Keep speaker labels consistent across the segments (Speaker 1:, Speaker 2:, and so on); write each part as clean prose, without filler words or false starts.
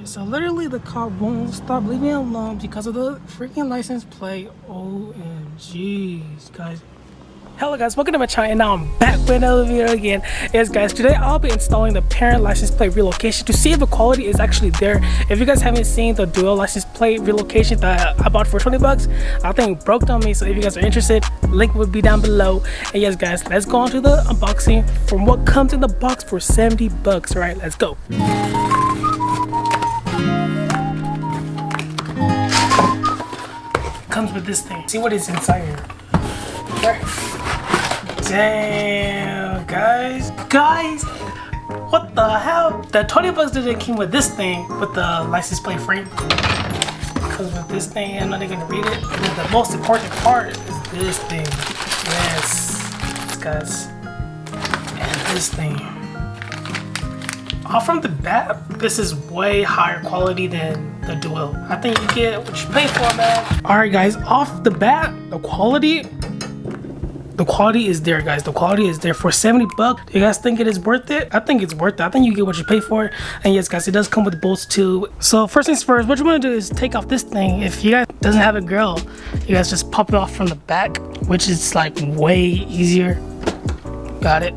Speaker 1: Alright, so literally the cop won't stop leaving me alone because of the freaking license plate. OMGs, guys. Hello guys, welcome to my channel, and now I'm back with another video again. Yes guys, today I'll be installing the Perrin license plate relocation to see if the quality is actually there. If you guys haven't seen the dual license plate relocation that I bought for 20 bucks, I think it broke on me. So if you guys are interested, link will be down below. And yes guys, let's go on to the unboxing from what comes in the box for 70 bucks. Alright, let's go. Comes with this thing. See what is inside here. Okay. Damn, guys, what the hell? The 20 bucks didn't come with this thing, with the license plate frame. Because with this thing, I'm not even gonna read it. And the most important part is this thing. Yes, guys, and this thing. Off from the bat, this is way higher quality than the dual. I think you get what you pay for, man. All right, guys, off the bat, the quality is there, guys. The quality is there for 70 bucks. Do you guys think it is worth it? I think it's worth it. I think you get what you pay for. And yes guys, it does come with bolts too. So first things first, what you want to do is take off this thing. If you guys doesn't have a grill, you guys just pop it off from the back, which is like way easier. Got it.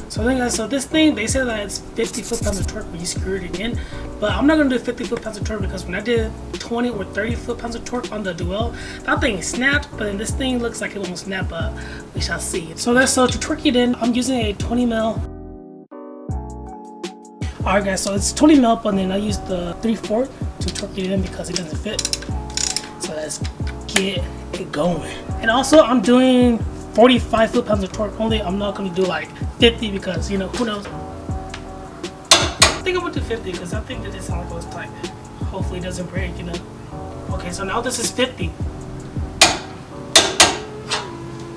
Speaker 1: So then guys, so this thing, they say that it's 50 foot-pounds of torque when you screw it in, but I'm not gonna do 50 foot-pounds of torque because when I did 20 or 30 foot-pounds of torque on the dual, that thing snapped, but then this thing looks like it won't snap, but we shall see. So to torque it in, I'm using a 20 mil. Alright guys, so it's 20 mil, but then I use the 3/4 to torque it in because it doesn't fit. So let's get it going. And also I'm doing 45 foot-pounds of torque only. I'm not gonna do like 50 because, you know, who knows. I think I'm gonna do 50 because I think that this sound like it was tight. Hopefully it doesn't break, you know. Okay, so now this is 50.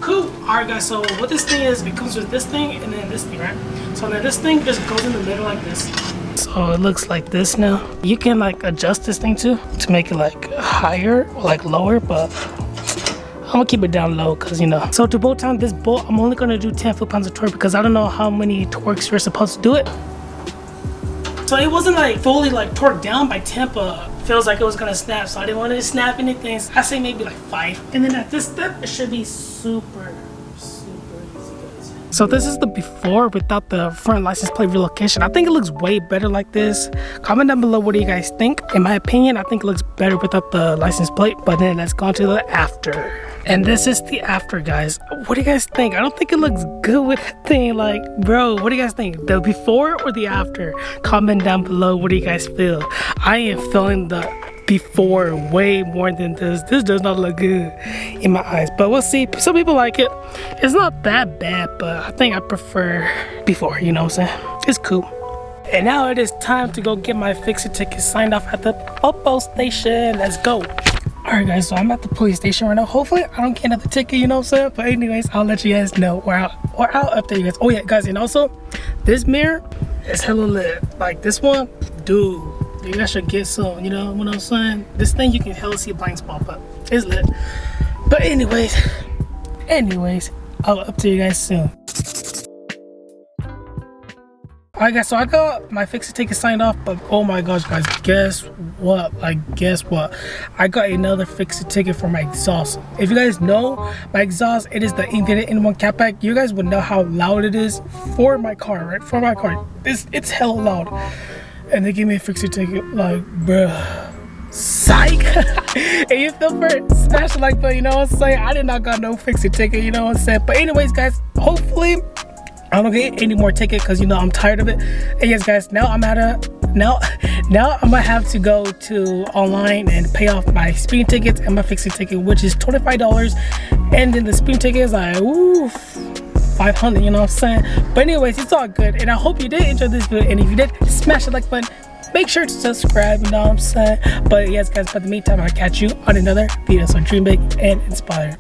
Speaker 1: Cool. Alright guys, so what this thing is, it comes with this thing and then this thing, right? So then this thing just goes in the middle like this. So it looks like this now. You can like adjust this thing too to make it like higher or like lower, but I'm gonna keep it down low because, you know. So to bolt on this bolt, I'm only gonna do 10 foot-pounds of torque because I don't know how many torques you're supposed to do it. So it wasn't like fully like torqued down by 10, but feels like it was gonna snap. So I didn't want it to snap anything. So I say maybe like 5. And then at this step, it should be super easy, guys. So this is the before without the front license plate relocation. I think it looks way better like this. Comment down below what do you guys think. In my opinion, I think it looks better without the license plate. But then let's go on to the after. And this is the after, guys. What do you guys think? I don't think it looks good with that thing. Like, bro, what do you guys think? The before or the after? Comment down below. What do you guys feel? I am feeling the before way more than this. This does not look good in my eyes, but we'll see. Some people like it. It's not that bad, but I think I prefer before, you know what I'm saying? It's cool. And now it is time to go get my fix-it ticket signed off at the Oppo station. Let's go. Alright guys, so I'm at the police station right now. Hopefully I don't get another ticket, you know what I'm saying? But anyways, I'll let you guys know, or I'll update you guys. Oh yeah guys, and also this mirror is hella lit. Like this one, dude, you guys should get some, you know what I'm saying? This thing you can hella see a blind spot, but it's lit. But anyways, I'll update you guys soon. Alright guys, so I got my fix-it ticket signed off, but oh my gosh guys, guess what? I got another fix-it ticket for my exhaust. If you guys know my exhaust, it is the inverted in one catback. You guys would know how loud it is for my car, right? For my car, it's hella loud. And they gave me a fix-it ticket, like, bruh, psych. And you feel for it, smash the like button, you know what I'm saying? I did not got no fix-it ticket, you know what I'm saying? But anyways guys, hopefully I don't get any more tickets because, you know, I'm tired of it. And yes guys, now I'm gonna have to go to online and pay off my speeding tickets and my fixing ticket, which is $25. And then the speeding ticket is like, ooh, 500, you know what I'm saying? But anyways, it's all good. And I hope you did enjoy this video. And if you did, smash the like button. Make sure to subscribe, you know what I'm saying? But yes guys, for the meantime, I'll catch you on another video. So dream big and inspire.